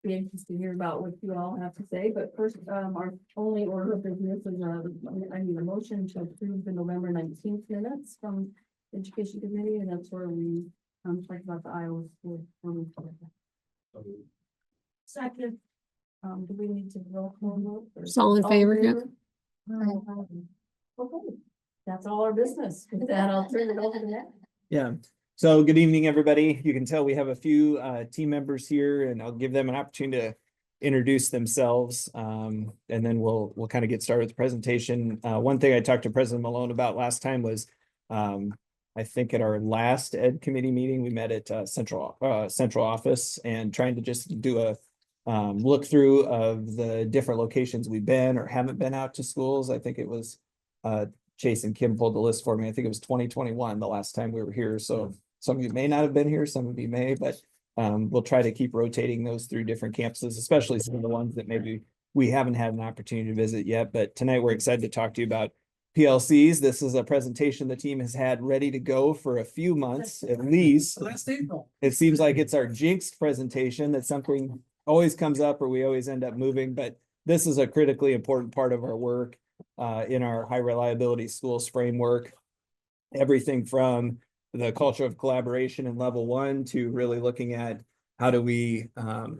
be anxious to hear about what you all have to say, but first, our only order of business is, I need a motion to approve the November 19th minutes from Education Committee, and that's where we, talked about the Iowa school. Second. Do we need to roll call vote? All in favor? Yeah. Okay, that's all our business. With that, I'll turn it over to Matt. Yeah. So good evening, everybody. You can tell we have a few team members here, and I'll give them an opportunity to introduce themselves. And then we'll kind of get started with the presentation. One thing I talked to President Malone about last time was I think at our last Ed committee meeting, we met at central office and trying to just do a look through of the different locations we've been or haven't been out to schools. I think it was Chase and Kim pulled the list for me. I think it was 2021 the last time we were here. So some of you may not have been here, some of you may, but we'll try to keep rotating those through different campuses, especially some of the ones that maybe we haven't had an opportunity to visit yet. But tonight we're excited to talk to you about PLCs. This is a presentation the team has had ready to go for a few months at least. Last April. It seems like it's our jinxed presentation, that something always comes up or we always end up moving, but this is a critically important part of our work in our high reliability schools framework. Everything from the culture of collaboration in level 1 to really looking at how do we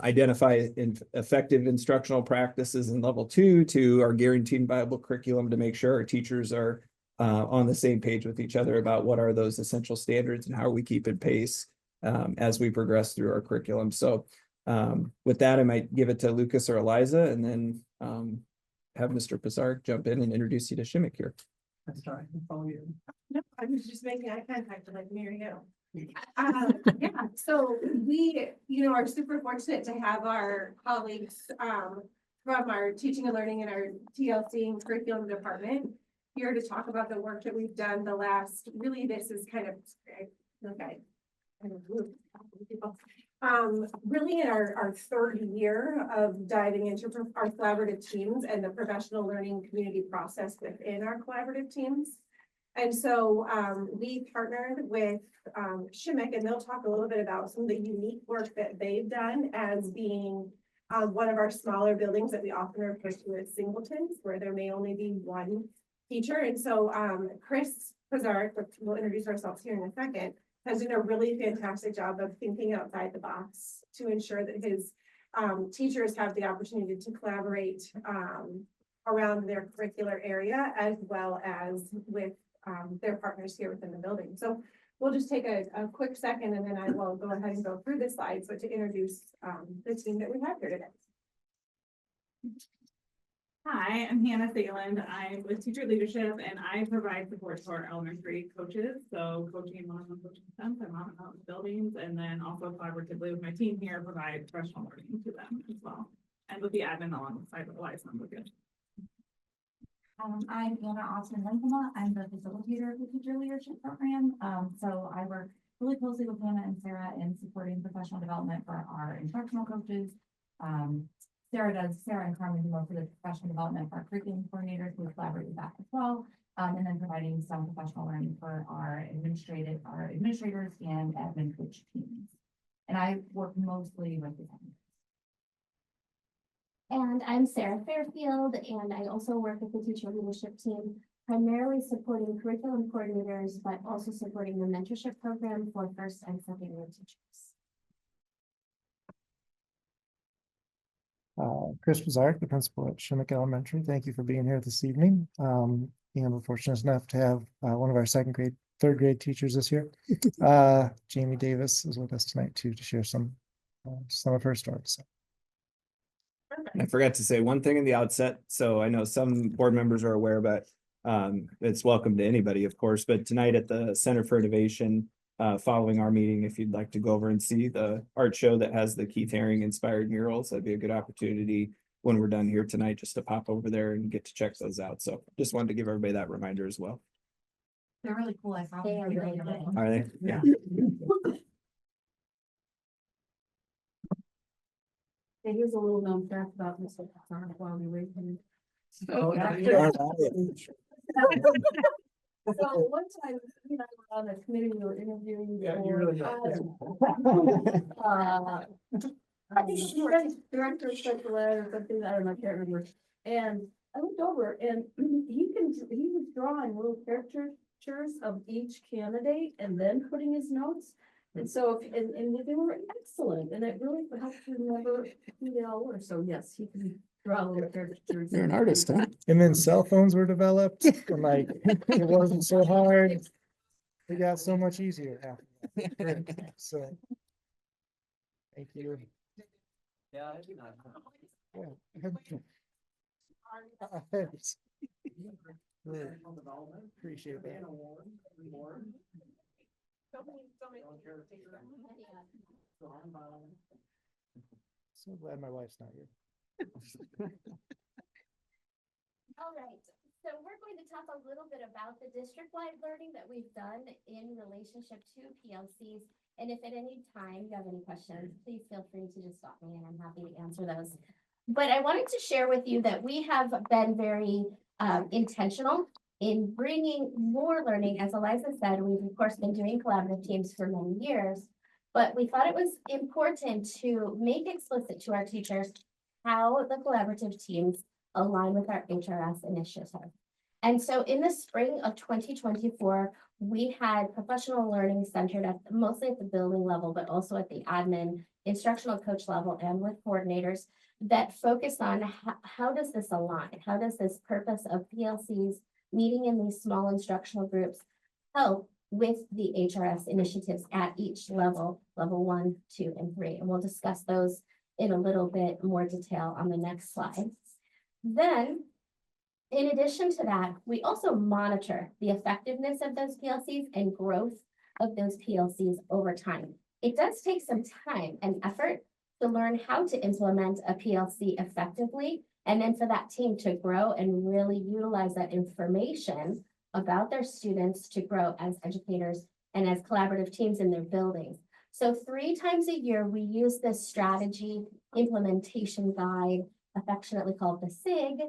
identify effective instructional practices in level 2 to our guaranteed viable curriculum to make sure our teachers are on the same page with each other about what are those essential standards and how are we keeping pace as we progress through our curriculum. So with that, I might give it to Lucas or Eliza and then have Mr. Pizarro jump in and introduce you to Shimmick here. That's right. Follow you. No, I was just making eye contact with like Mary Jo. Yeah, so we, are super fortunate to have our colleagues from our teaching and learning and our TLC and curriculum department here to talk about the work that we've done the last, really this is kind of, okay. Really in our third year of diving into our collaborative teams and the professional learning community process within our collaborative teams. And so we partnered with Shimmick, and they'll talk a little bit about some of the unique work that they've done as being one of our smaller buildings that we often refer to as singletons, where there may only be one teacher. And so Chris Pizarro, we'll introduce ourselves here in a second, has done a really fantastic job of thinking outside the box to ensure that his teachers have the opportunity to collaborate around their curricular area as well as with their partners here within the building. So we'll just take a quick second and then I will go ahead and go through the slides, but to introduce the team that we have here today. Hi, I'm Hannah Thayland. I'm with teacher leadership and I provide support to our elementary coaches. So coaching one-on-one coaching sense, I'm out in the buildings and then also collaboratively with my team here, provide professional learning to them as well. And with the admin alongside of Eliza, we're good. I'm Anna Austin-Linkema. I'm the facilitator of the teacher leadership program. So I work really closely with Hannah and Sarah in supporting professional development for our instructional coaches. Sarah and Carmen do most of the professional development for our curriculum coordinators who collaborate with that as well. And then providing some professional learning for our administrators and admin coach teams. And I work mostly with the admin. And I'm Sarah Fairfield, and I also work with the teacher leadership team, primarily supporting curriculum coordinators, but also supporting the mentorship program for first and second year teachers. Chris Pizarro, the principal at Shimmick Elementary. Thank you for being here this evening. And we're fortunate enough to have one of our third grade teachers this year. Jamie Davis is with us tonight too to share some of her stories. I forgot to say one thing in the outset. So I know some board members are aware, but it's welcome to anybody, of course. But tonight at the Center for Innovation, following our meeting, if you'd like to go over and see the art show that has the Keith Haring inspired murals, that'd be a good opportunity when we're done here tonight just to pop over there and get to check those out. So just wanted to give everybody that reminder as well. They're really cool. I saw them. They are really good. Are they? Yeah. Hey, here's a little known fact about Mr. Pizarro while we wait. Oh, yeah. So one time, you and I were on a committee, we were interviewing. Yeah, you for, really I think he was director of special ed or something, I don't know, I can't remember. And I looked over and he was drawing little caricatures of each candidate and then putting his notes. And so, and they were excellent, and it really helped to remember who they all were, so yes, he can draw little caricatures. You're an artist, huh? And then cell phones were developed, and like, it wasn't so hard. It got so much easier after that. So. Thank you. Yeah, I do not. Yeah. Really appreciate that. So glad my wife's not here. All right, so we're going to talk a little bit about the district-wide learning that we've done in relationship to PLCs. And if at any time you have any questions, please feel free to just stop me and I'm happy to answer those. But I wanted to share with you that we have been very intentional in bringing more learning. As Eliza said, we've of course been doing collaborative teams for many years, but we thought it was important to make explicit to our teachers how the collaborative teams align with our HRS initiative. And so in the spring of 2024, we had professional learning centered at mostly at the building level, but also at the admin, instructional coach level, and with coordinators that focused on how does this align? How does this purpose of PLCs meeting in these small instructional groups help with the HRS initiatives at each level, level 1, 2, and 3. And we'll discuss those in a little bit more detail on the next slide. Then, in addition to that, we also monitor the effectiveness of those PLCs and growth of those PLCs over time. It does take some time and effort to learn how to implement a PLC effectively, and then for that team to grow and really utilize that information about their students to grow as educators and as collaborative teams in their buildings. So 3 times a year, we use this strategy implementation guide, affectionately called the SIG,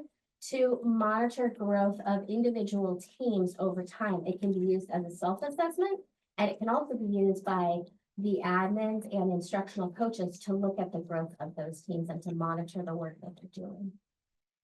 to monitor growth of individual teams over time. It can be used as a self-assessment, and it can also be used by the admins and instructional coaches to look at the growth of those teams and to monitor the work that they're doing.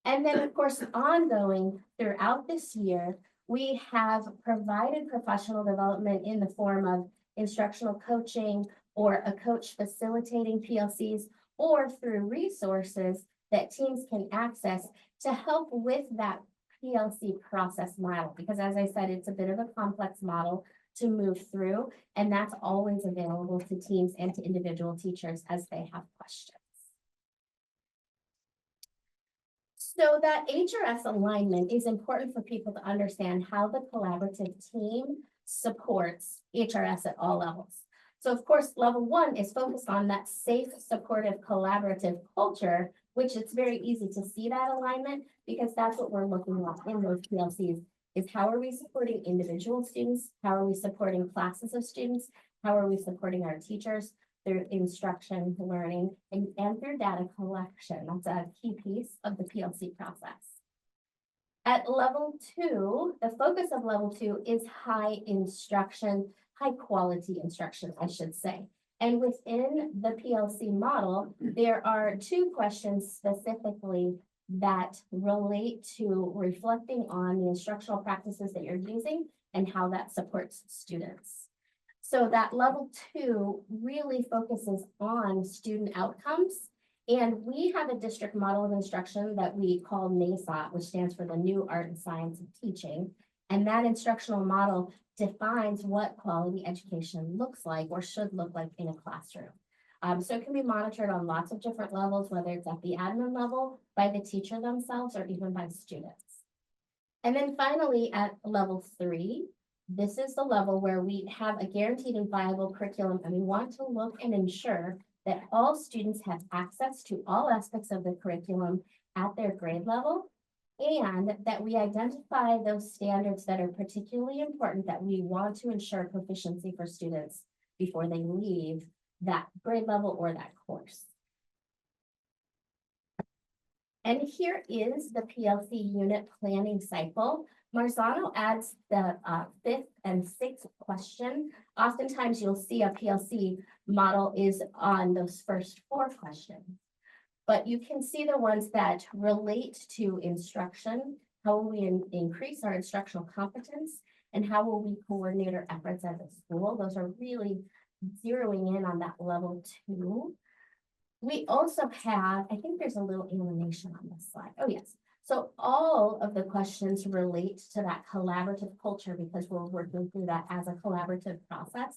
And then, of course, ongoing throughout this year, we have provided professional development in the form of instructional coaching or a coach facilitating PLCs or through resources that teams can access to help with that PLC process model. Because as I said, it's a bit of a complex model to move through, and that's always available to teams and to individual teachers as they have questions. So that HRS alignment is important for people to understand how the collaborative team supports HRS at all levels. So of course, level 1 is focused on that safe, supportive, collaborative culture, which it's very easy to see that alignment because that's what we're looking at in those PLCs, is how are we supporting individual students? How are we supporting classes of students? How are we supporting our teachers through instruction, learning, and through data collection? That's a key piece of the PLC process. At level 2, the focus of level 2 is high instruction, high quality instruction, I should say. And within the PLC model, there are 2 questions specifically that relate to reflecting on the instructional practices that you're using and how that supports students. So that level 2 really focuses on student outcomes. And we have a district model of instruction that we call NASOT, which stands for the New Art and Science of Teaching. And that instructional model defines what quality education looks like or should look like in a classroom. So it can be monitored on lots of different levels, whether it's at the admin level, by the teacher themselves, or even by students. And then finally, at level 3, this is the level where we have a guaranteed and viable curriculum, and we want to look and ensure that all students have access to all aspects of the curriculum at their grade level, and that we identify those standards that are particularly important that we want to ensure proficiency for students before they leave that grade level or that course. And here is the PLC unit planning cycle. Marzano adds the fifth and sixth question. Oftentimes you'll see a PLC model is on those first four questions. But you can see the ones that relate to instruction. How will we increase our instructional competence? And how will we coordinate our efforts as a school? Those are really zeroing in on that level 2. We also have, I think there's a little animation on this slide. Oh, yes. So all of the questions relate to that collaborative culture because we're working through that as a collaborative process.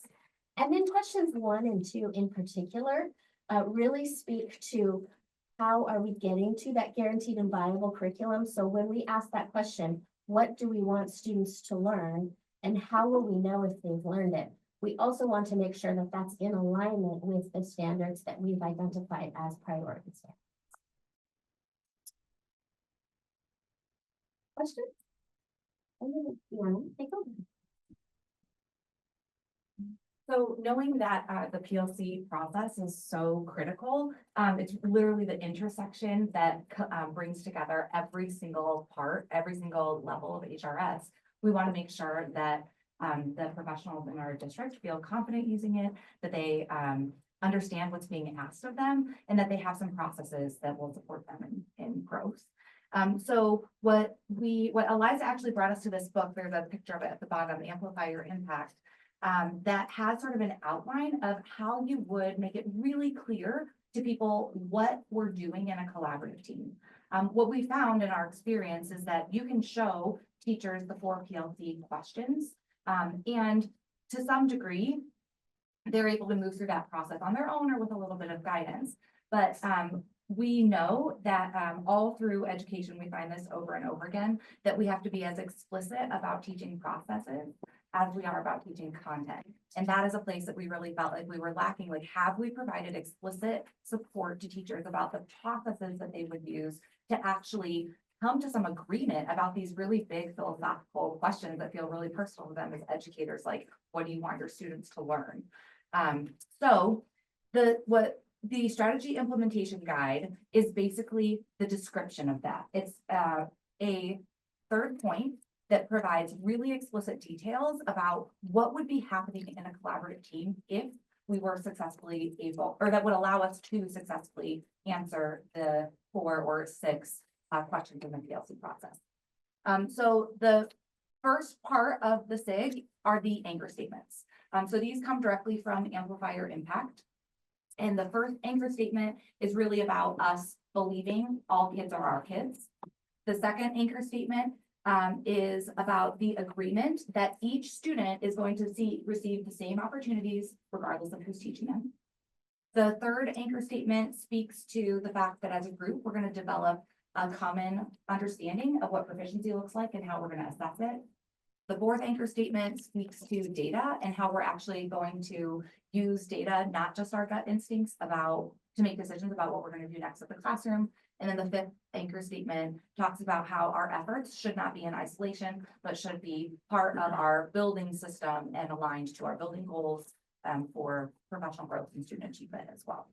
And then questions 1 and 2 in particular really speak to how are we getting to that guaranteed and viable curriculum? So when we ask that question, what do we want students to learn and how will we know if they've learned it? We also want to make sure that that's in alignment with the standards that we've identified as priorities. Questions? Take over. So knowing that the PLC process is so critical, it's literally the intersection that brings together every single part, every single level of HRS. We want to make sure that the professionals in our district feel confident using it, that they understand what's being asked of them, and that they have some processes that will support them in growth. So what Eliza actually brought us to this book, there's a picture of it at the bottom, Amplify Your Impact. That has sort of an outline of how you would make it really clear to people what we're doing in a collaborative team. What we found in our experience is that you can show teachers the 4 PLC questions, and to some degree, they're able to move through that process on their own or with a little bit of guidance. But we know that all through education, we find this over and over again, that we have to be as explicit about teaching processes as we are about teaching content. And that is a place that we really felt like we were lacking. Like, have we provided explicit support to teachers about the processes that they would use to actually come to some agreement about these really big philosophical questions that feel really personal to them as educators, like, what do you want your students to learn? So the strategy implementation guide is basically the description of that. It's a third point that provides really explicit details about what would be happening in a collaborative team if we were successfully able, or that would allow us to successfully answer the 4 or 6 questions in the PLC process. So the first part of the SIG are the anchor statements. So these come directly from Amplify Your Impact. And the first anchor statement is really about us believing all kids are our kids. The second anchor statement is about the agreement that each student is going to receive the same opportunities regardless of who's teaching them. The third anchor statement speaks to the fact that as a group, we're going to develop a common understanding of what proficiency looks like and how we're going to assess it. The fourth anchor statement speaks to data and how we're actually going to use data, not just our gut instincts to make decisions about what we're going to do next at the classroom. And then the fifth anchor statement talks about how our efforts should not be in isolation, but should be part of our building system and aligned to our building goals for professional growth and student achievement as well.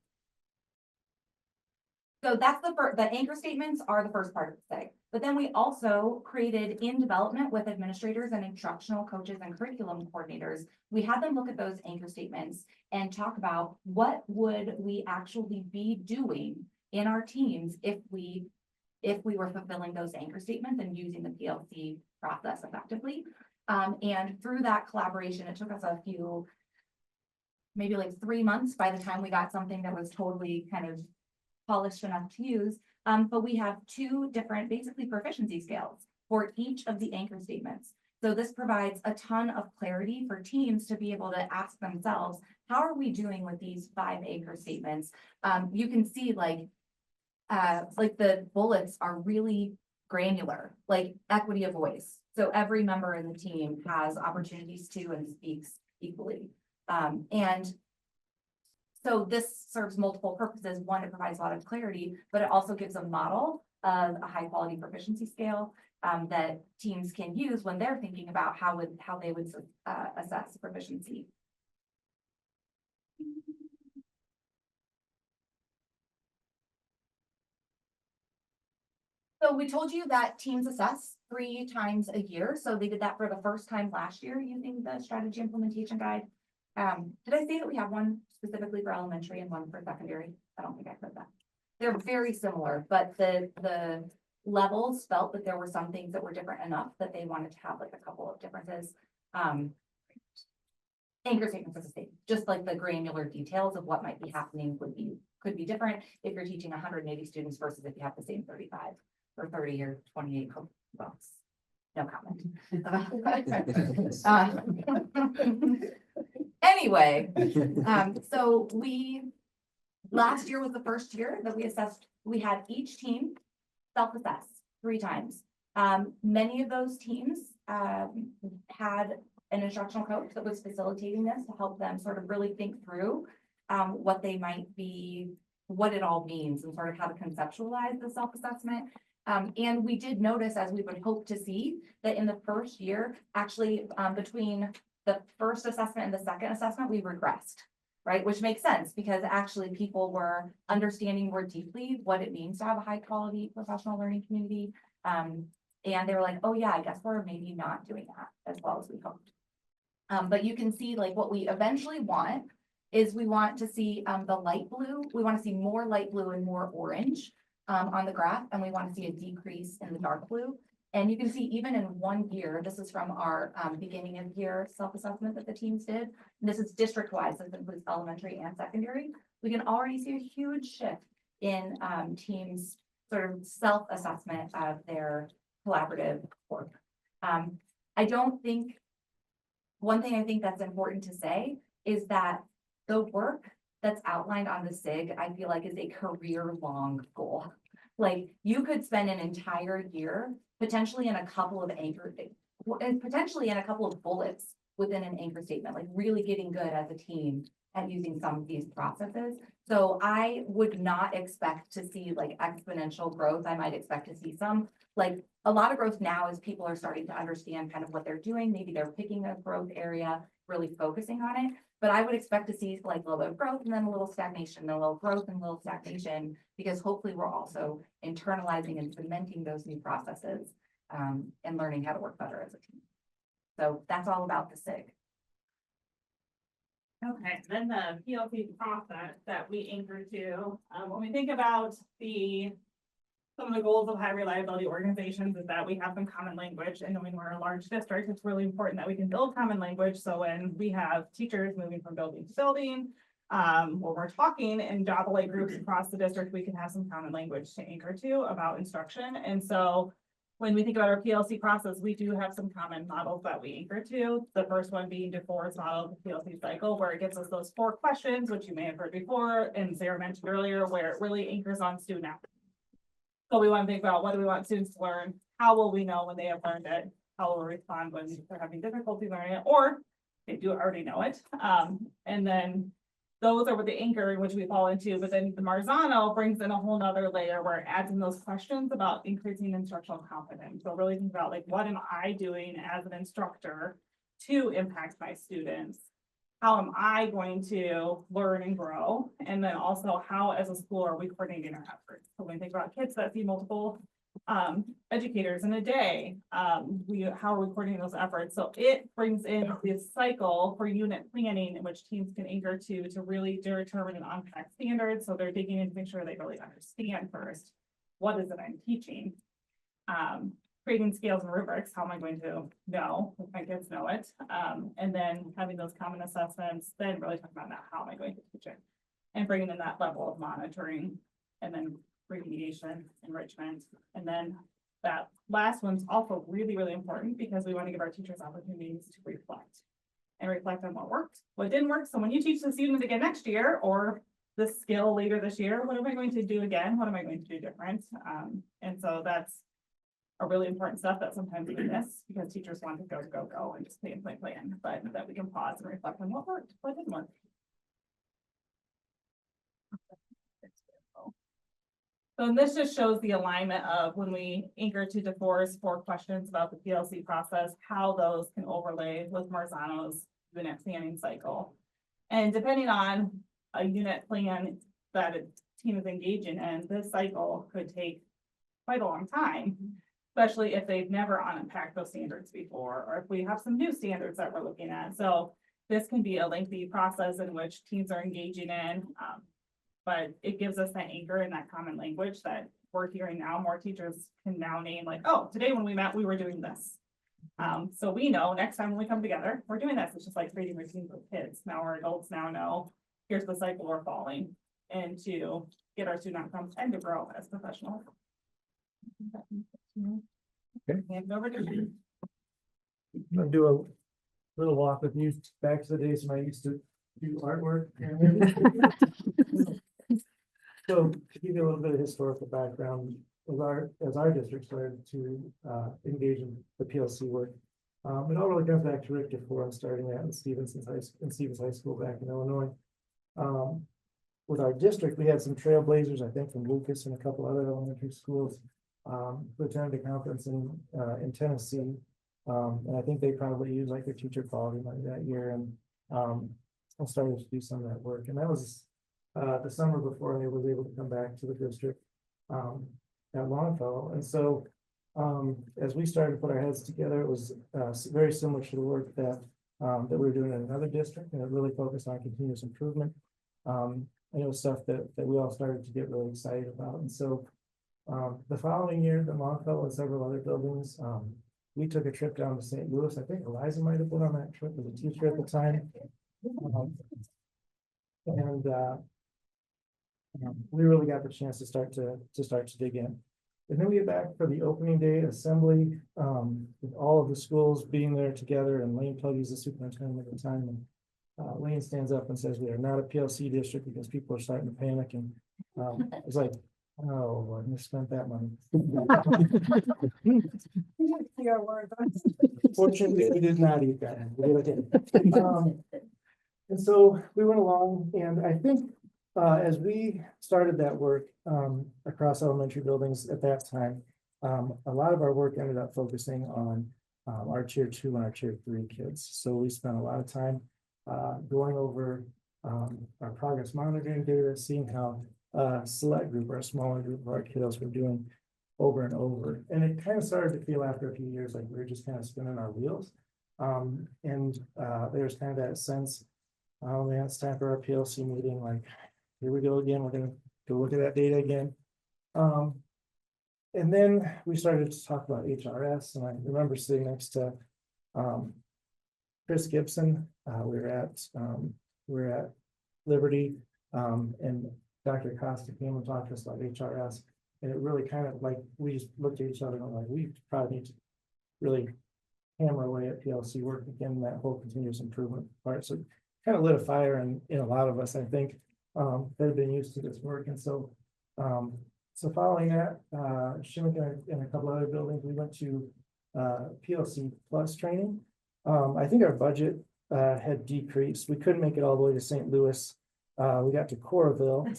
So that's the anchor statements are the first part of the SIG. But then we also created in development with administrators and instructional coaches and curriculum coordinators. We had them look at those anchor statements and talk about what would we actually be doing in our teams if we were fulfilling those anchor statements and using the PLC process effectively. And through that collaboration, it took us maybe like 3 months by the time we got something that was totally kind of polished enough to use. But we have 2 different basically proficiency scales for each of the anchor statements. So this provides a ton of clarity for teams to be able to ask themselves, how are we doing with these 5 anchor statements? You can see like the bullets are really granular, like equity of voice. So every member in the team has opportunities to and speaks equally. And so this serves multiple purposes. One, it provides a lot of clarity, but it also gives a model of a high quality proficiency scale that teams can use when they're thinking about how they would assess proficiency. So we told you that teams assess 3 times a year, so they did that for the first time last year using the strategy implementation guide. Did I say that we have one specifically for elementary and one for secondary? I don't think I said that. They're very similar, but the levels felt that there were some things that were different enough that they wanted to have like a couple of differences. Anchor statements are the same, just like the granular details of what might be happening could be different if you're teaching 180 students versus if you have the same 35 or 30 or 28 books. No comment. Anyway, so last year was the first year that we had each team self-assess 3 times. Many of those teams had an instructional coach that was facilitating this to help them sort of really think through what they might be, what it all means, and sort of how to conceptualize the self-assessment. And we did notice, as we would hope to see, that in the first year, actually, between the first assessment and the second assessment, we regressed, right? Which makes sense because actually people were understanding more deeply what it means to have a high quality professional learning community. And they were like, oh yeah, I guess we're maybe not doing that as well as we hoped. But you can see like what we eventually want is we want to see the light blue. We want to see more light blue and more orange on the graph, and we want to see a decrease in the dark blue. And you can see even in 1 year, this is from our beginning of year self-assessment that the teams did. And this is district-wide, so this includes elementary and secondary. We can already see a huge shift in teams' sort of self-assessment of their collaborative work. One thing I think that's important to say is that the work that's outlined on the SIG, I feel like is a career-long goal. Like you could spend an entire year potentially in a couple of potentially in a couple of bullets within an anchor statement, like really getting good as a team at using some of these processes. So I would not expect to see like exponential growth. I might expect to see some, like a lot of growth now as people are starting to understand kind of what they're doing. Maybe they're picking a growth area, really focusing on it. But I would expect to see like a little bit of growth and then a little stagnation, and a little growth and a little stagnation, because hopefully we're also internalizing and cementing those new processes and learning how to work better as a team. So that's all about the SIG. Okay, then the PLC process that we anchor to, when we think about some of the goals of high reliability organizations is that we have some common language, and knowing we're a large district, it's really important that we can build common language. So when we have teachers moving from building to building, when we're talking in job-alike groups across the district, we can have some common language to anchor to about instruction. And so when we think about our PLC process, we do have some common models that we anchor to. The first one being DeForest's model, the PLC cycle, where it gives us those 4 questions, which you may have heard before, and Sarah mentioned earlier, where it really anchors on student outcomes. So we want to think about what do we want students to learn? How will we know when they have learned it? How will we respond when they're having difficulty learning it, or they do already know it? And then those are what the anchor in which we fall into, but then the Marzano brings in a whole nother layer where it adds in those questions about increasing instructional competence. So really think about like, what am I doing as an instructor to impact my students? How am I going to learn and grow? And then also how as a school are we coordinating our efforts? So when we think about kids that see multiple educators in a day, how are we coordinating those efforts? So it brings in this cycle for unit planning in which teams can anchor to really determine an on-track standard. So they're digging in to make sure they really understand first, what is it I'm teaching? Creating scales and rubrics, how am I going to know if my kids know it? And then having those common assessments, then really talking about how am I going to teach it? And bringing in that level of monitoring, and then remediation, enrichment. And then that last one's also really, really important because we want to give our teachers opportunities to reflect on what worked, what didn't work. So when you teach the students again next year, or the skill later this year, what am I going to do again? What am I going to do different? And so that's a really important stuff that sometimes we miss because teachers want to go and just plan, but that we can pause and reflect on what worked, what didn't work. So this just shows the alignment of when we anchor to DeForest's 4 questions about the PLC process, how those can overlay with Marzano's unit planning cycle. And depending on a unit plan that a team is engaging in, this cycle could take quite a long time. Especially if they've never unpacked those standards before, or if we have some new standards that we're looking at. So this can be a lengthy process in which teams are engaging in. But it gives us that anchor and that common language that we're hearing now. More teachers can now name like, oh, today when we met, we were doing this. So we know next time when we come together, we're doing this. It's just like creating routines with kids. Now our adults now know, here's the cycle we're following, and to get our student outcomes and to grow as professionals. Okay. Hand it over to you. I'm gonna do a little walk with you back to the days when I used to do artwork. So to give you a little bit of historical background, as our district started to engage in the PLC work, it all really comes back to Rick DeFore, starting at Stevens High School back in Illinois. With our district, we had some trailblazers, I think, from Lucas and a couple other elementary schools who attended a conference in Tennessee. And I think they probably used like their teacher quality money that year, and I started to do some of that work. And that was the summer before I was able to come back to the district at Longfellow. And so as we started to put our heads together, it was very similar to the work that we were doing in another district, and it really focused on continuous improvement. And it was stuff that we all started to get really excited about. And so the following year, the Longfellow and several other buildings, we took a trip down to St. Louis. I think Eliza might have been on that trip as a teacher at the time. We really got the chance to start to dig in. And then we get back for the opening day assembly, with all of the schools being there together, and Lane Pluggy's the superintendent at the time. And Lane stands up and says, we are not a PLC district, because people are starting to panic. And it's like, oh, I misspent that money. Fortunately, we did not eat that. And so we went along, and I think as we started that work across elementary buildings at that time, a lot of our work ended up focusing on our tier 2 and our tier 3 kids. So we spent a lot of time going over our progress monitoring data, seeing how a select group or a smaller group of our kiddos were doing over and over. And it kind of started to feel after a few years like we were just kind of spinning our wheels. There's kind of that sense, oh man, it's time for our PLC meeting. Like, here we go again. We're gonna go look at that data again. And then we started to talk about HRS, and I remember sitting next to Chris Gibson. We were at Liberty, and Dr. Costa came and talked to us about HRS. And it really kind of like, we just looked at each other and were like, we probably need to really hammer away at PLC work again, that whole continuous improvement part. So kind of lit a fire in a lot of us, I think, that have been used to this work. And so following that, Shimmick and a couple other buildings, we went to PLC Plus training. I think our budget had decreased. We couldn't make it all the way to St. Louis. We got to Coralville.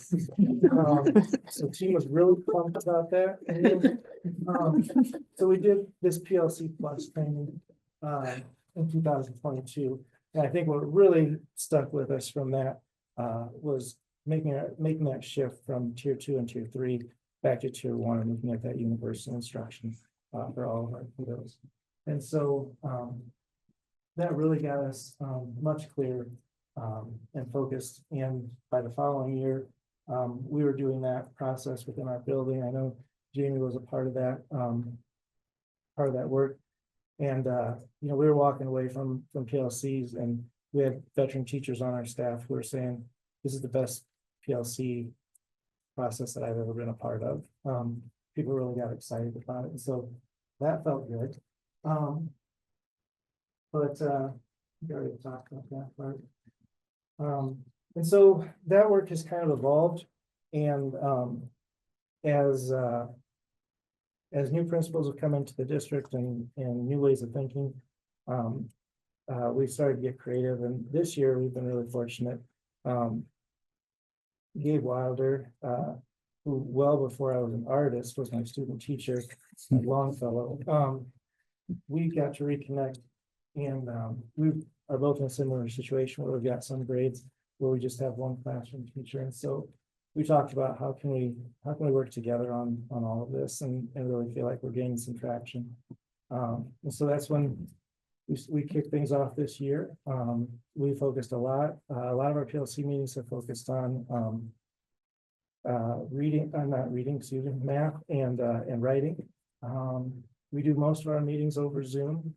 So the team was really pumped about that. And then, so we did this PLC Plus training in 2022. And I think what really stuck with us from that was making that shift from tier 2 and tier 3 back to tier 1, and looking at that universal instruction for all of our kiddos. And so that really got us much clearer and focused. And by the following year, we were doing that process within our building. I know Jamie was a part of that work. And we were walking away from PLCs, and we had veteran teachers on our staff who were saying, this is the best PLC process that I've ever been a part of. People really got excited about it. And so that felt good. But we already talked about that part. And so that work has kind of evolved. And as new principals have come into the district and new ways of thinking, we've started to get creative. And this year we've been really fortunate. Gabe Wilder, who well before I was an artist was my student teacher at Longfellow. We got to reconnect, and we are both in a similar situation where we've got some grades where we just have one classroom teacher. And so we talked about how can we work together on all of this and really feel like we're gaining some traction. And so that's when we kicked things off this year. We focused a lot of our PLC meetings have focused on not reading, excuse me, math and writing. We do most of our meetings over Zoom.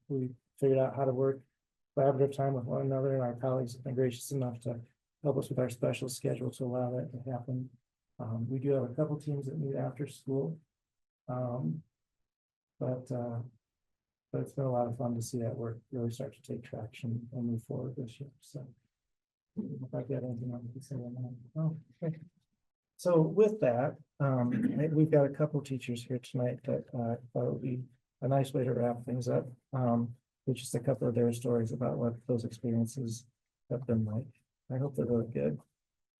We figured out how to work collaborative time with one another, and our colleagues have been gracious enough to help us with our special schedule to allow that to happen. We do have a couple teams that meet after school. But it's been a lot of fun to see that work really start to take traction and move forward this year. So if I get anything else to say on that. Oh, okay. So with that, we've got a couple teachers here tonight that thought it would be a nice way to wrap things up. With just a couple of their stories about what those experiences have been like. I hope they're really good.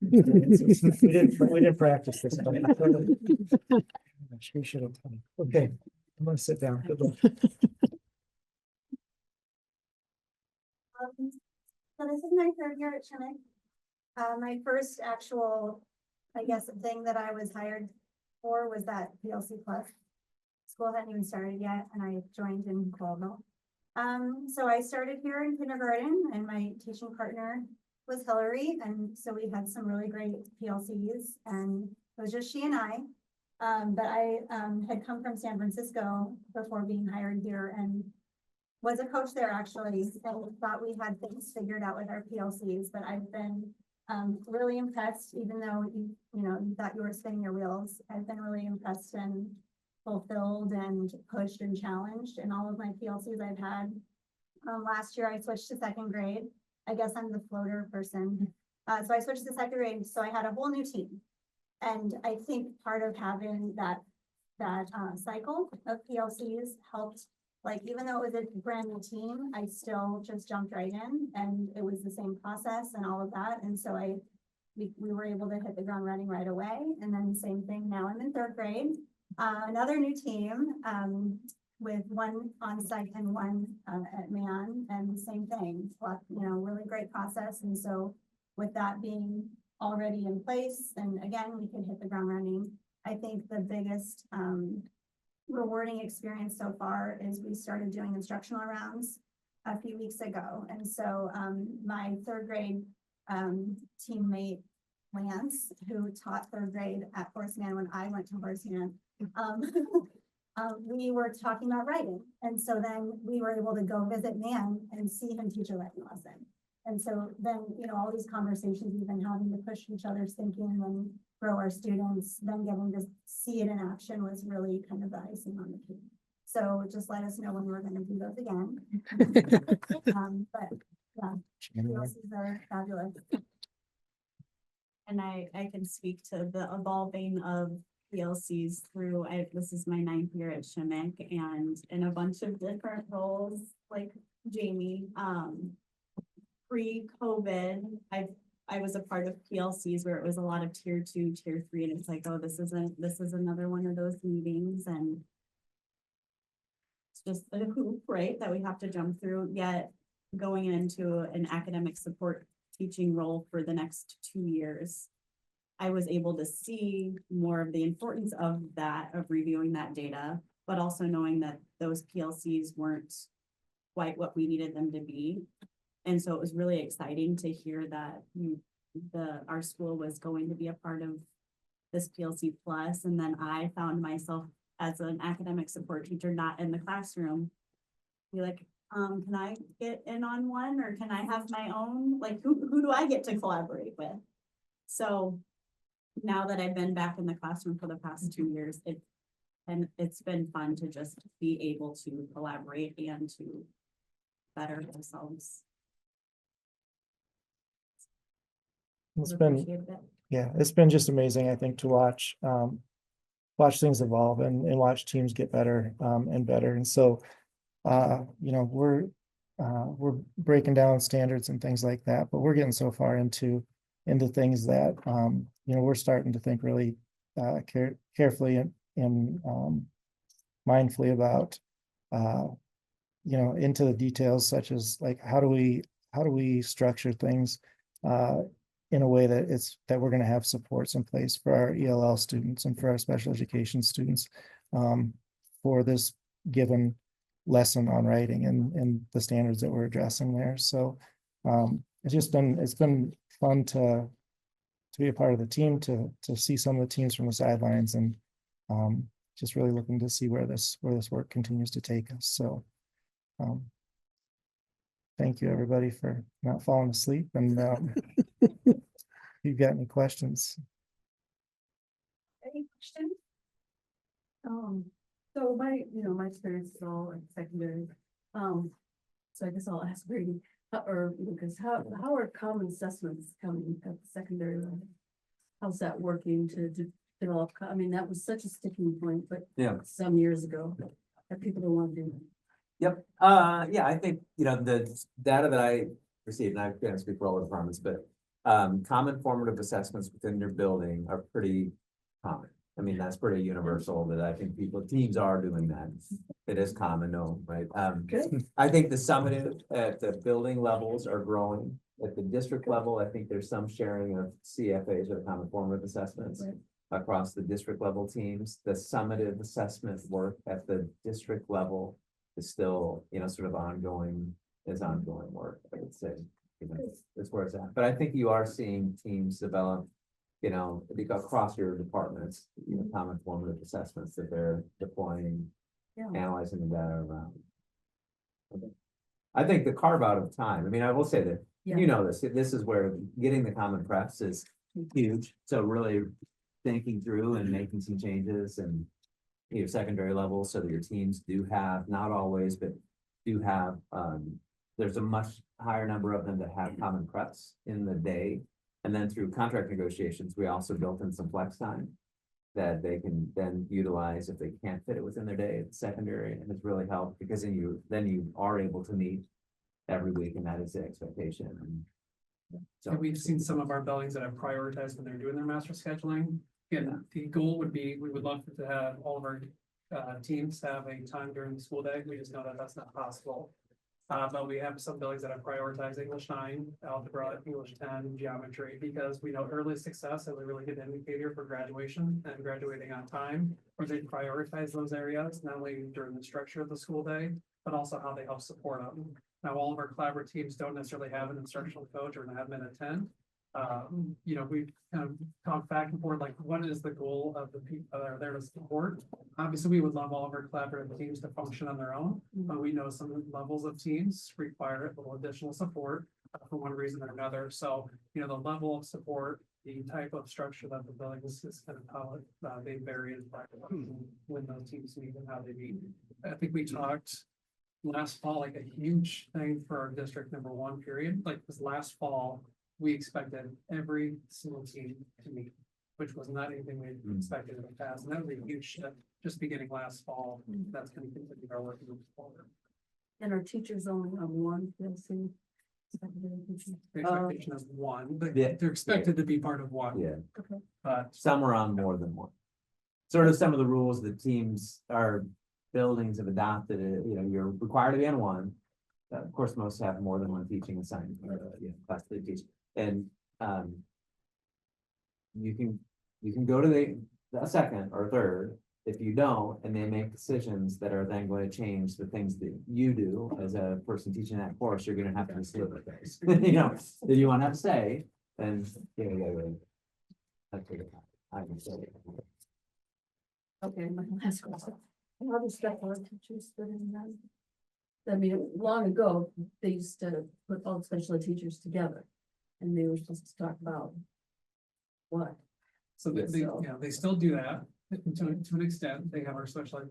We didn't practice this. We should have. Okay, I'm gonna sit down. Good luck. So this is my third year at Chinook. My first actual, I guess, thing that I was hired for was that PLC Plus. School hadn't even started yet, and I joined in Colville. So I started here in kindergarten, and my teaching partner was Hillary, and so we had some really great PLCs, and it was just she and I. But I had come from San Francisco before being hired here, and was a coach there actually, and thought we had things figured out with our PLCs, but I've been really impressed, even though you thought you were spinning your wheels. I've been really impressed and fulfilled and pushed and challenged in all of my PLCs I've had. Last year I switched to second grade. I guess I'm the floater person. So I switched to second grade, so I had a whole new team. And I think part of having that cycle of PLCs helped. Like, even though it was a brand new team, I still just jumped right in, and it was the same process and all of that. And so we were able to hit the ground running right away. And then the same thing, now I'm in third grade, another new team, with one on site and one at Man, and the same thing, really great process. And so with that being already in place, and again, we could hit the ground running. I think the biggest rewarding experience so far is we started doing instructional rounds a few weeks ago. And so my third grade teammate, Lance, who taught third grade at Horace Mann when I went to Horace Mann, we were talking about writing. And so then we were able to go visit Mann and see him teach a writing lesson. And so then, all these conversations we've been having to push each other's thinking and grow our students, then getting to see it in action was really kind of the icing on the cake. So just let us know when we're going to do those again. But yeah, PLCs are fabulous. And I can speak to the evolving of PLCs through, this is my 9th year at Chinook, and in a bunch of different roles, like Jamie, pre-COVID, I was a part of PLCs where it was a lot of tier 2, tier 3, and it's like, oh, this is another one of those meetings, and it's just a hoop, right, that we have to jump through. Yet going into an academic support teaching role for the next 2 years, I was able to see more of the importance of reviewing that data, but also knowing that those PLCs weren't quite what we needed them to be. And so it was really exciting to hear that our school was going to be a part of this PLC Plus. And then I found myself as an academic support teacher, not in the classroom, be like, can I get in on one, or can I have my own? Like, who do I get to collaborate with? So now that I've been back in the classroom for the past 2 years, it's been fun to just be able to collaborate and to better ourselves. It's been just amazing, I think, to watch things evolve and watch teams get better and better. And so we're breaking down standards and things like that, but we're getting so far into things that we're starting to think really carefully and mindfully about into the details, such as like how do we structure things in a way that that we're gonna have supports in place for our ELL students and for our special education students. For this given lesson on writing and the standards that we're addressing there. So it's been fun to be a part of the team, to see some of the teams from the sidelines, and just really looking to see where this work continues to take us. So thank you, everybody, for not falling asleep, and if you've got any questions. Any questions? So my experience is all like secondary. So I guess I'll ask Brady, or Lucas, how are common assessments coming at the secondary level? How's that working to develop? I mean, that was such a sticking point, but Yeah. some years ago, that people don't want to do. Yep, yeah, I think, the data that I received, and I can't speak for all the departments, but common formative assessments within your building are pretty common. I mean, that's pretty universal, that I think teams are doing that. It is common, no, right? I think the summative at the building levels are growing. At the district level, I think there's some sharing of CFAs or common formative assessments Right. across the district level teams. The summative assessment work at the district level is still, sort of ongoing work, I would say. That's where it's at. But I think you are seeing teams develop, across your departments, common formative assessments that they're deploying, Yeah. analyzing the data around. Okay. I think the carve out of time, I mean, I will say that, Yeah. this is where getting the common preps is huge. So really thinking through and making some changes and your secondary level so that your teams do have, not always, but do have, there's a much higher number of them that have common preps in the day. And then through contract negotiations, we also built in some flex time that they can then utilize if they can't fit it within their day at secondary, and it's really helped because then you are able to meet every week, and that is the expectation. And so And we've seen some of our buildings that have prioritized when they're doing their master scheduling. Again, the goal would be, we would love to have all of our teams have a time during the school day. We just know that that's not possible. But we have some buildings that have prioritized English 9, algebra, English 10, geometry, because we know early success is a really good indicator for graduation and graduating on time, where they prioritize those areas, not only during the structure of the school day, but also how they help support them. Now, all of our collaborative teams don't necessarily have an instructional coach or an admin attend. We kind of talk back and forth, like, what is the goal of the people that are there to support? Obviously, we would love all of our collaborative teams to function on their own, but we know some levels of teams require a little additional support for one reason or another. So, the level of support, the type of structure that the building is kind of how they vary in when those teams meet and how they meet. I think we talked last fall, like a huge thing for our district #1 period, like this last fall. We expected every single team to meet, which was not anything we expected in the past, and that was a huge shift just beginning last fall. That's going to continue our work moving forward. And our teachers only have one PLC. Secondary teacher. The expectation is one, but Yeah. they're expected to be part of one. yeah, But some are on more than one. Sort of some of the rules that teams our buildings have adopted, you're required to be on one. Of course, most have more than one teaching assignment, class they teach. And you can go to the second or third. If you don't, and they make decisions that are then going to change the things that you do as a person teaching that course, you're gonna have to just live with those. If you want to have to say, then I can say. Okay, my last question. How does stuff our teachers fit in that? I mean, long ago, they used to put all the special ed teachers together. And they were supposed to talk about what? so they So- they still do that to an extent. They have our special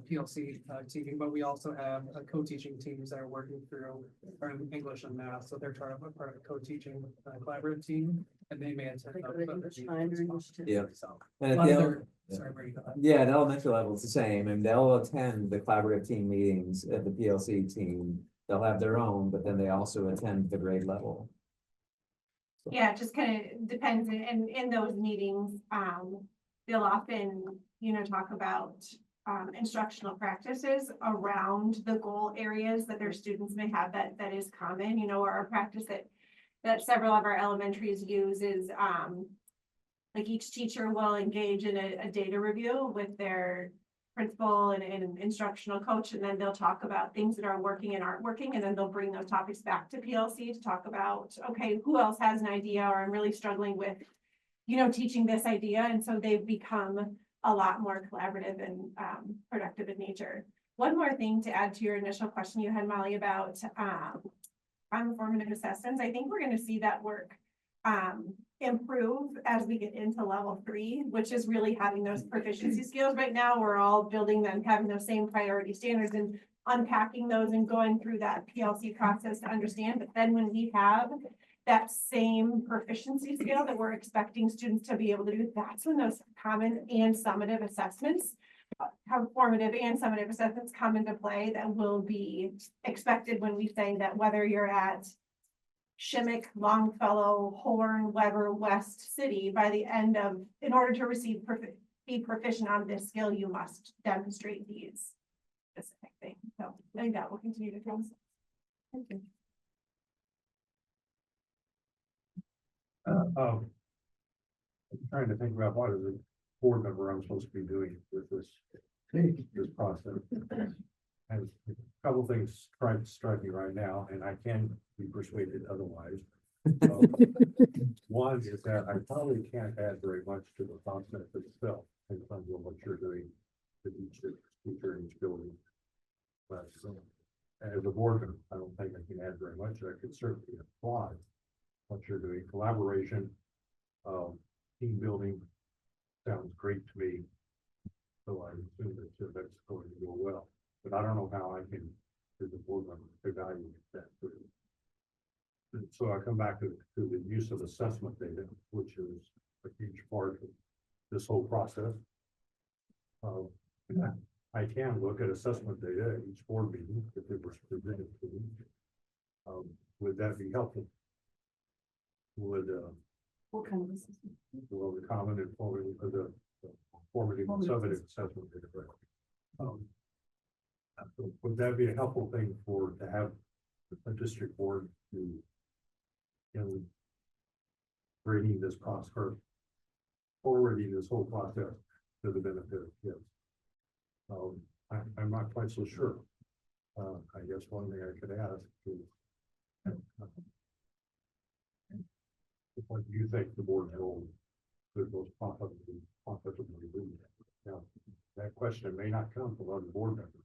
PLC teaching, but we also have co-teaching teams that are working through our English and math. So they're part of a co-teaching collaborative team, and they may attend. Like, or English 9 or English 10. Yeah. So, And a at lot the of ele- their- sorry, Brady, go ahead. yeah, at elementary level, it's the same, and they'll attend the collaborative team meetings at the PLC team. They'll have their own, but then they also attend the grade level. Yeah, it just kind of depends, and in those meetings, they'll often, talk about instructional practices around the goal areas that their students may have that is common, or a practice that that several of our elementaries use is, like each teacher will engage in a data review with their principal and instructional coach, and then they'll talk about things that are working and aren't working, and then they'll bring those topics back to PLC to talk about, okay, who else has an idea, or I'm really struggling with, teaching this idea, and so they've become a lot more collaborative and productive in nature. One more thing to add to your initial question you had, Molly, about formative assessments. I think we're going to see that work improve as we get into level 3, which is really having those proficiency skills. Right now, we're all building them, having those same priority standards and unpacking those and going through that PLC process to understand. But then when we have that same proficiency skill that we're expecting students to be able to do, that's when those common and summative assessments, formative and summative assessments come into play that will be expected when we say that whether you're at Shimmick, Longfellow, Horn, Weber, West City, by the end of, in order to be proficient on this skill, you must demonstrate these specific things. So I think that will continue to grow. Thank you. I'm trying to think about what as a board member I'm supposed to be doing with this process. And a couple things trying to strike me right now, and I can be persuaded otherwise. One is that I probably can't add very much to the process itself in terms of what you're doing with each teacher in each building. But as a board member, I don't think I can add very much. I could certainly apply what you're doing. Collaboration, team building sounds great to me. So I assume that's going to go well. But I don't know how I can, as a board member, evaluate that. And so I come back to the use of assessment data, which is a huge part of this whole process. I can look at assessment data at each board meeting if it was presented to me. Would that be helpful? Would What kind of assessment? well, the common and formative, the formative and summative assessment data. Would that be a helpful thing to have a district board to, bringing this process or forwarding this whole process to the benefit of kids? I'm not quite so sure. I guess one thing I could ask is, what do you think the board's role could most possibly be? Now, that question may not come from other board members.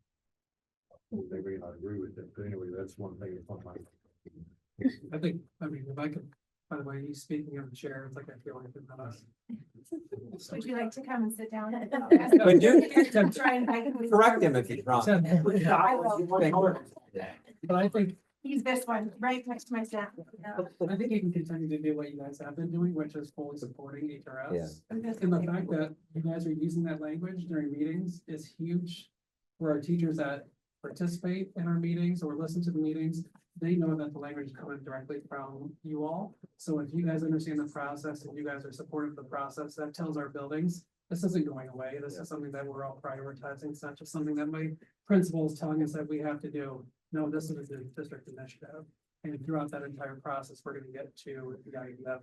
They may not agree with it, but anyway, that's one thing that's on my. I think, if I could, by the way, you speaking of the chair, it's like I feel like it's not us. Would you like to come and sit down? But do- Try and Correct him if he's wrong. I will. But I think, He's this one, right next to my staff. I think you can continue to do what you guys have been doing, which is fully supporting HRS. And the fact that you guys are using that language during meetings is huge for our teachers that participate in our meetings or listen to the meetings. They know that the language is coming directly from you all. So if you guys understand the process and you guys are supportive of the process, that tells our buildings, this isn't going away. This is something that we're all prioritizing. It's not just something that my principal is telling us that we have to do. No, this is a district initiative. And throughout that entire process, we're going to get to the idea that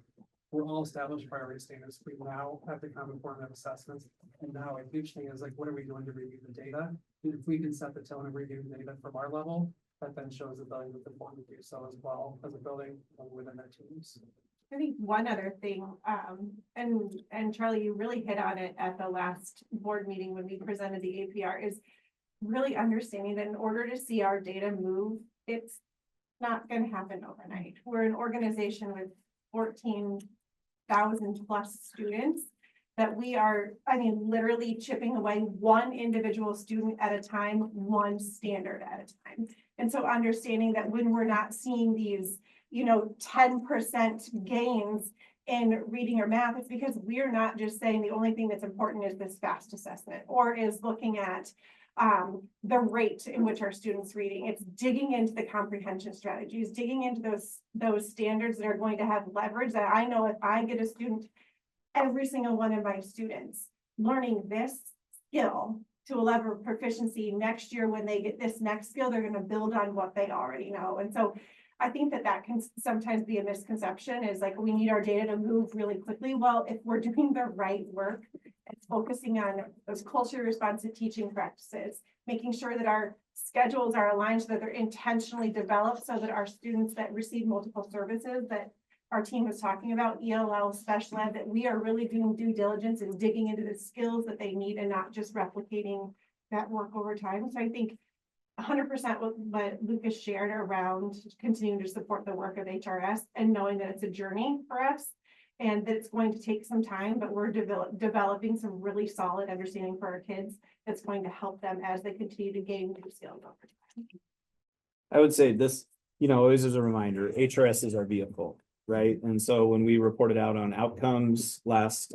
we're all established priority standards. We now have the common formative assessments. And now a huge thing is like, what are we doing to review the data? And if we can set the tone and review the data from our level, that then shows the ability with the board to do so as well as a building within their teams. I think one other thing, and Charlie, you really hit on it at the last board meeting when we presented the APR, is really understanding that in order to see our data move, it's not going to happen overnight. We're an organization with 14,000 plus students that we are, literally chipping away one individual student at a time, one standard at a time. And so understanding that when we're not seeing these, 10% gains in reading or math, it's because we're not just saying the only thing that's important is this FAST assessment or is looking at the rate in which our students reading. It's digging into the comprehension strategies, digging into those standards that are going to have leverage that I know if I get a student, every single one of my students learning this skill to a level of proficiency next year, when they get this next skill, they're going to build on what they already know. And so I think that can sometimes be a misconception, is like, we need our data to move really quickly. Well, if we're doing the right work, it's focusing on those culturally responsive teaching practices, making sure that our schedules are aligned so that they're intentionally developed, so that our students that receive multiple services that our team was talking about, ELL, special ed, that we are really doing due diligence and digging into the skills that they need and not just replicating that work over time. So I think 100% what Lucas shared around continuing to support the work of HRS and knowing that it's a journey for us and that it's going to take some time, but we're developing some really solid understanding for our kids that's going to help them as they continue to gain new skills over time. I would say this, always as a reminder, HRS is our vehicle, right? And so when we reported out on outcomes last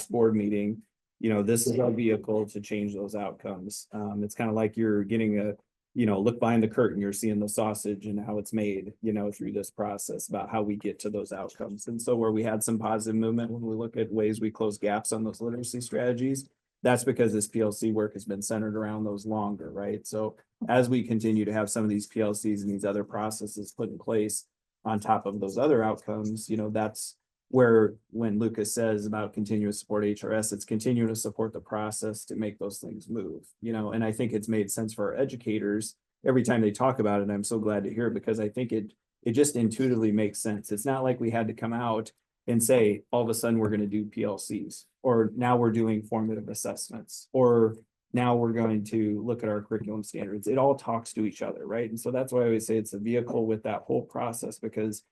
board meeting, this is our vehicle to change those outcomes. It's kind of like you're getting look behind the curtain, you're seeing the sausage and how it's made, through this process about how we get to those outcomes. And so where we had some positive movement, when we look at ways we close gaps on those literacy strategies, that's because this PLC work has been centered around those longer, right? So as we continue to have some of these PLCs and these other processes put in place on top of those other outcomes, that's where when Lucas says about continuous support HRS, it's continuing to support the process to make those things move, and I think it's made sense for our educators every time they talk about it. I'm so glad to hear it because I think it just intuitively makes sense. It's not like we had to come out and say, all of a sudden we're going to do PLCs, or now we're doing formative assessments, or now we're going to look at our curriculum standards. It all talks to each other, right? And so that's why I always say it's a vehicle with that whole process, because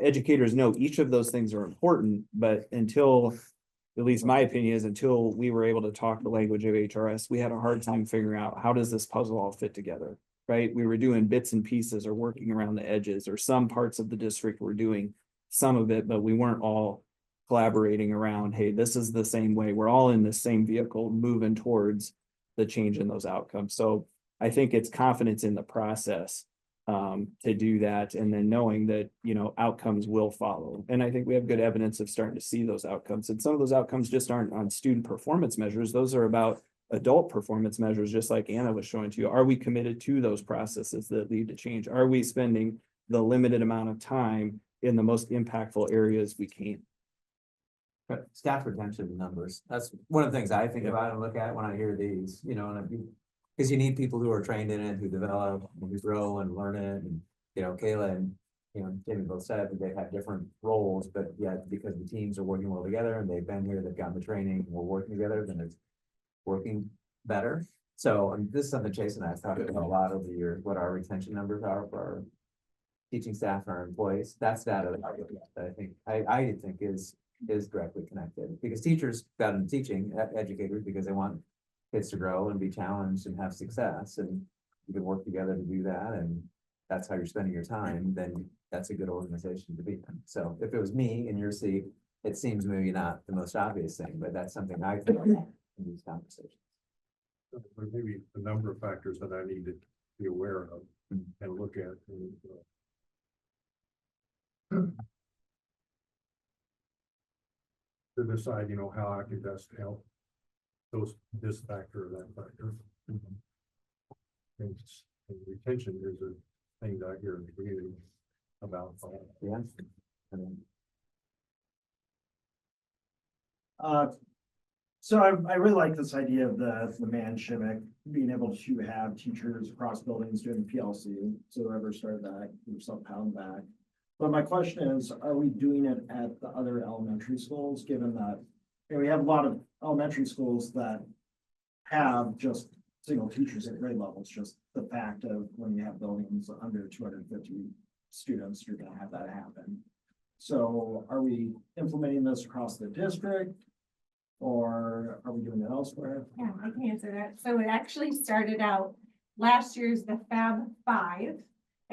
educators know each of those things are important, but until, at least my opinion is, until we were able to talk the language of HRS, we had a hard time figuring out how does this puzzle all fit together, right? We were doing bits and pieces or working around the edges, or some parts of the district were doing some of it, but we weren't all collaborating around, hey, this is the same way. We're all in the same vehicle moving towards the change in those outcomes. So I think it's confidence in the process to do that, and then knowing that outcomes will follow. And I think we have good evidence of starting to see those outcomes, and some of those outcomes just aren't on student performance measures. Those are about adult performance measures, just like Anna was showing to you. Are we committed to those processes that lead to change? Are we spending the limited amount of time in the most impactful areas we can? But staff retention numbers, that's one of the things I think about and look at when I hear these, because you need people who are trained in it, who develop, who grow and learn it. And, Kayla and, Jamie both said that they've had different roles, but yet because the teams are working well together and they've been here, they've gotten the training, we're working together, then it's working better. So this is something Chase and I have talked about a lot over the years, what our retention numbers are for our teaching staff and our employees. That's data that I think is directly connected, because teachers got into teaching, educators, because they want kids to grow and be challenged and have success, and you can work together to do that, and that's how you're spending your time, then that's a good organization to be in. So if it was me in your seat, it seems maybe not the most obvious thing, but that's something I think in these conversations. There may be a number of factors that I need to be aware of and look at. And, to decide, how I can best help this factor or that factor. And retention is a thing that I hear in the community about. Yeah. So I really like this idea of the man shimmick, being able to have teachers across buildings doing PLC. So whoever started that, give yourself a pound back. But my question is, are we doing it at the other elementary schools, given that we have a lot of elementary schools that have just single teachers at grade levels, just the fact of when you have buildings under 250 students, you're gonna have that happen. So are we implementing this across the district, or are we doing it elsewhere? Yeah, I can answer that. So it actually started out last year's the Fab Five.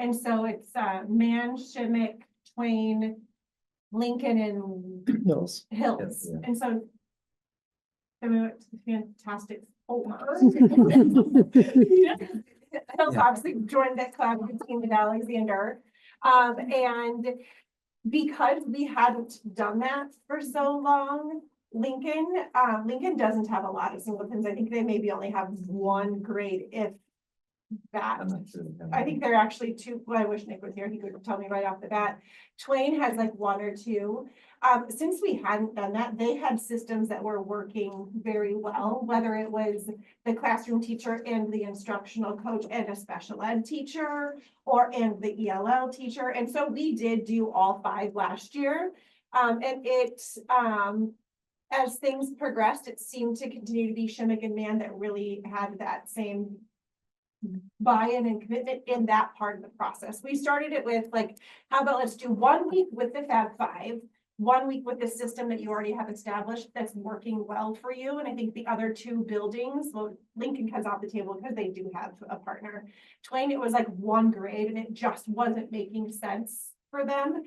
And so it's Man, Shimmick, Twain, Lincoln, and Hills. Hills. Yeah. And so I mean, it's a fantastic Hills obviously joined that collaborative team in Alexander. And because we hadn't done that for so long, Lincoln doesn't have a lot of singletons. I think they maybe only have one grade, if that. I'm not sure. I think there are actually two, well, I wish Nick was here, he could tell me right off the bat. Twain has like one or two. Since we hadn't done that, they had systems that were working very well, whether it was the classroom teacher and the instructional coach and a special ed teacher and the ELL teacher. And so we did do all 5 last year. As things progressed, it seemed to continue to be Shimmick and Mann that really had that same buy-in and commitment in that part of the process. We started it with like, how about let's do 1 week with the Fab Five, 1 week with the system that you already have established that's working well for you. And I think the other 2 buildings, well, Lincoln comes off the table because they do have a partner. Twain, it was like 1 grade and it just wasn't making sense for them.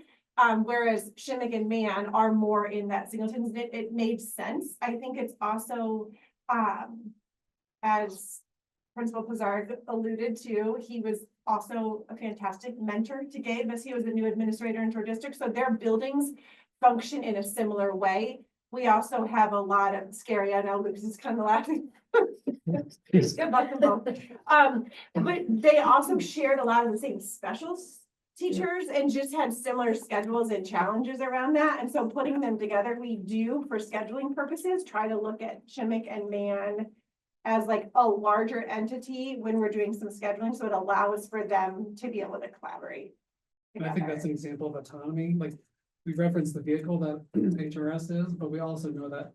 Whereas Shimmick and Mann are more in that Singletons, it made sense. I think it's also, as Principal Pizarro alluded to, he was also a fantastic mentor to Gabe as he was a new administrator into our district. So their buildings function in a similar way. We also have a lot of scary, I know, because it's kind of laughing. But they also shared a lot of the same specials teachers and just had similar schedules and challenges around that. And so putting them together, we do for scheduling purposes, try to look at Shimmick and Mann as like a larger entity when we're doing some scheduling. So it allows for them to be able to collaborate. And I think that's an example of autonomy, like we referenced the vehicle that HRS is, but we also know that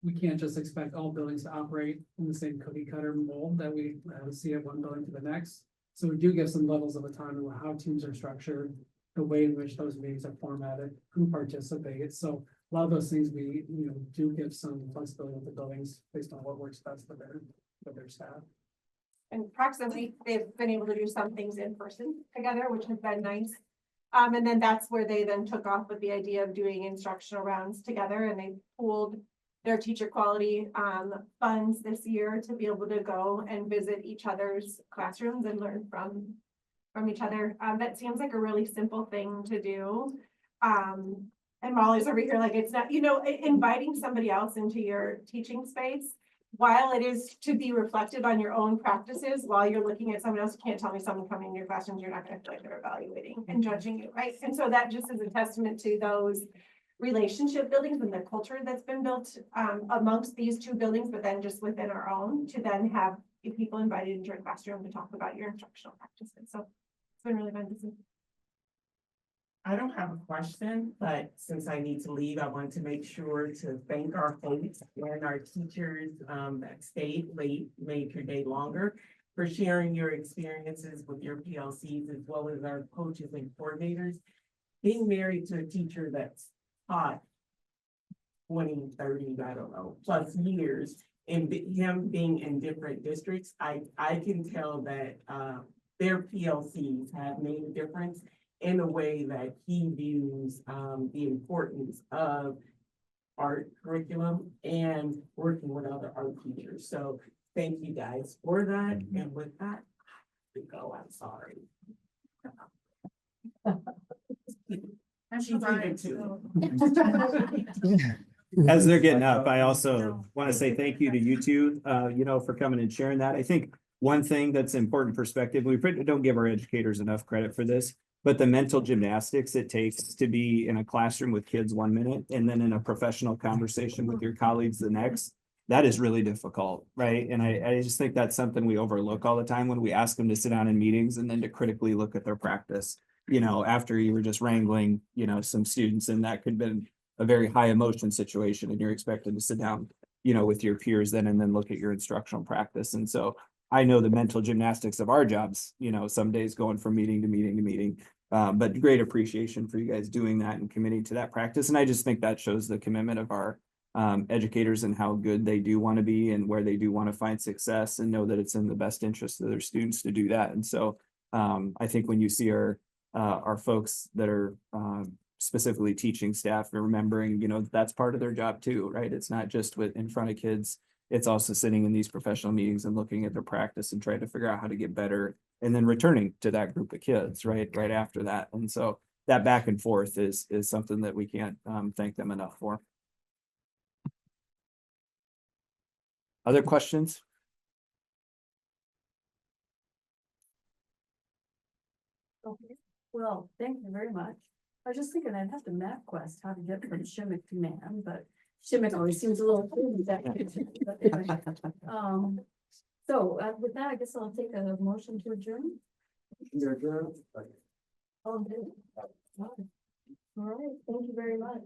we can't just expect all buildings to operate in the same cookie cutter mold that we see at one building to the next. So we do give some levels of autonomy with how teams are structured, the way in which those meetings are formatted, who participates. So a lot of those things we, do give some flexibility with the buildings based on what works best for their staff. And approximately, they've been able to do some things in person together, which has been nice. And then that's where they then took off with the idea of doing instructional rounds together, and they pooled their teacher quality funds this year to be able to go and visit each other's classrooms and learn from each other. That seems like a really simple thing to do. And Molly's over here, like, it's not, inviting somebody else into your teaching space, while it is to be reflective on your own practices, while you're looking at someone else, you can't tell me someone coming in your classrooms, you're not gonna feel like they're evaluating and judging you, right? And so that just is a testament to those relationship buildings and the culture that's been built amongst these 2 buildings, but then just within our own, to then have people invited into your classroom to talk about your instructional practices. So it's been really fun to see. I don't have a question, but since I need to leave, I want to make sure to thank our folks and our teachers that stayed late, made your day longer, for sharing your experiences with your PLCs, as well as our coaches and coordinators. Being married to a teacher that's taught 20, 30, I don't know, plus years, and him being in different districts, I can tell that their PLCs have made a difference in a way that he views the importance of art curriculum and working with other art teachers. So thank you guys for that. And with that, I have to go. I'm sorry. She's leaving too. As they're getting up, I also want to say thank you to you two, for coming and sharing that. I think one thing that's important perspective, we don't give our educators enough credit for this, but the mental gymnastics it takes to be in a classroom with kids 1 minute and then in a professional conversation with your colleagues the next, that is really difficult, right? And I just think that's something we overlook all the time when we ask them to sit down in meetings and then to critically look at their practice, after you were just wrangling, some students, and that could have been a very high emotion situation and you're expected to sit down, with your peers then and then look at your instructional practice. And so I know the mental gymnastics of our jobs, some days going from meeting to meeting to meeting, but great appreciation for you guys doing that and committing to that practice. And I just think that shows the commitment of our educators and how good they do want to be and where they do want to find success and know that it's in the best interest of their students to do that. And so I think when you see our folks that are specifically teaching staff and remembering, that's part of their job too, right? It's not just in front of kids. It's also sitting in these professional meetings and looking at their practice and trying to figure out how to get better and then returning to that group of kids, right after that. And so that back and forth is something that we can't thank them enough for. Other questions? Well, thank you very much. I was just thinking I'd have to map quest how to get from Shimmick to Man, but Shimmick always seems a little. But anyway, So with that, I guess I'll take a motion to adjourn. You're adjourned. All right, thank you very much.